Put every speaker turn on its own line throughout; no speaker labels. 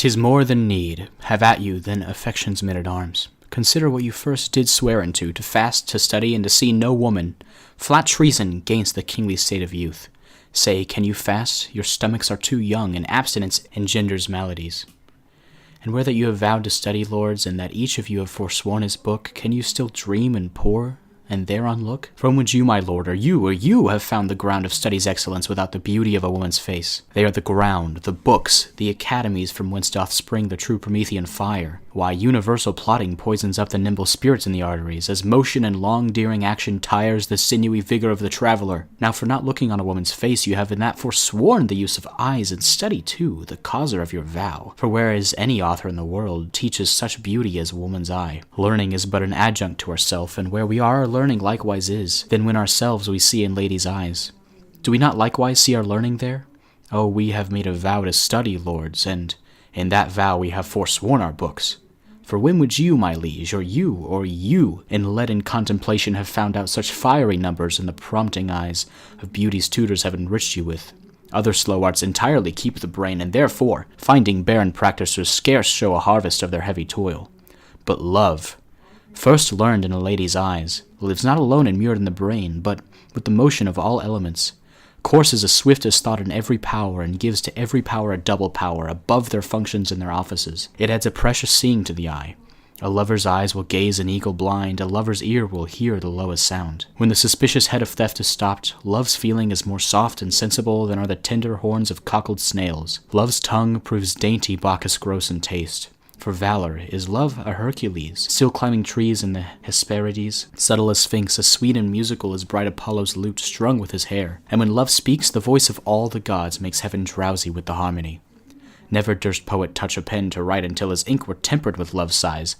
'Tis more than need, have at you than affection's men-at-arms. Consider what you first did swear unto, to fast, to study, and to see no woman. Flat treason gainst the kingly state of youth. Say, can you fast? Your stomachs are too young, and abstinence engenders maladies. And where that you have vowed to study, lords, and that each of you have forsworn his book, can you still dream and pore, and thereon look? From which you, my lord, or you have found the ground of study's excellence without the beauty of a woman's face. They are the ground, the books, the academies from whence doth spring the true Promethean fire. Why, universal plotting poisons up the nimble spirits in the arteries, as motion and long-dearing action tires the sinewy vigor of the traveler. Now for not looking on a woman's face, you have in that forsworn the use of eyes, and study too, the causer of your vow. For whereas any author in the world teaches such beauty as a woman's eye, learning is but an adjunct to ourself, and where we are, our learning likewise is. Then when ourselves we see in ladies' eyes, do we not likewise see our learning there? Oh, we have made a vow to study, lords, and in that vow we have forsworn our books. For when would you, my liege, or you, in leaden contemplation have found out such fiery numbers in the prompting eyes of beauty's tutors have enriched you with? Other slow arts entirely keep the brain, and therefore, finding barren practisers scarce show a harvest of their heavy toil. But love, first learned in a lady's eyes, lives not alone immured in the brain, but with the motion of all elements, courses as swift as thought in every power, and gives to every power a double power, above their functions and their offices. It adds a precious seeing to the eye. A lover's eyes will gaze an eagle blind, a lover's ear will hear the lowest sound. When the suspicious head of theft is stopped, love's feeling is more soft and sensible than are the tender horns of cockled snails. Love's tongue proves dainty Bacchus gross in taste. For valor is love a Hercules, still climbing trees in the Hesperides, subtle as Sphinx, as sweet and musical as bright Apollo's lute strung with his hair. And when love speaks, the voice of all the gods makes heaven drowsy with the harmony. Never durst poet touch a pen to write until his ink were tempered with love's sighs.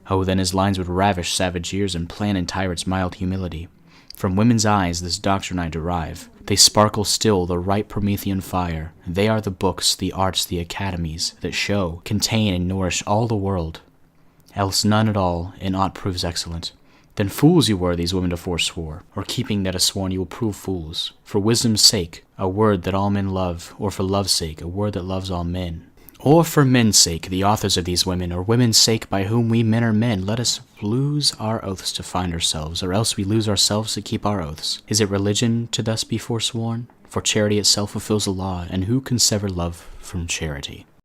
Oh, then his lines would ravish savage ears and plan in tyrants' mild humility. From women's eyes this doctrine I derive. They sparkle still the right Promethean fire. They are the books, the arts, the academies, that show, contain, and nourish all the world. Else none at all in aught proves excellent. Then fools you were these women to forswore, or keeping that is sworn you will prove fools. For wisdom's sake, a word that all men love, or for love's sake, a word that loves all men. Or for men's sake, the authors of these women, or women's sake by whom we men are men, let us lose our oaths to find ourselves, or else we lose ourselves to keep our oaths. Is it religion to thus be forsworn? For charity itself fulfills the law, and who can sever love from charity?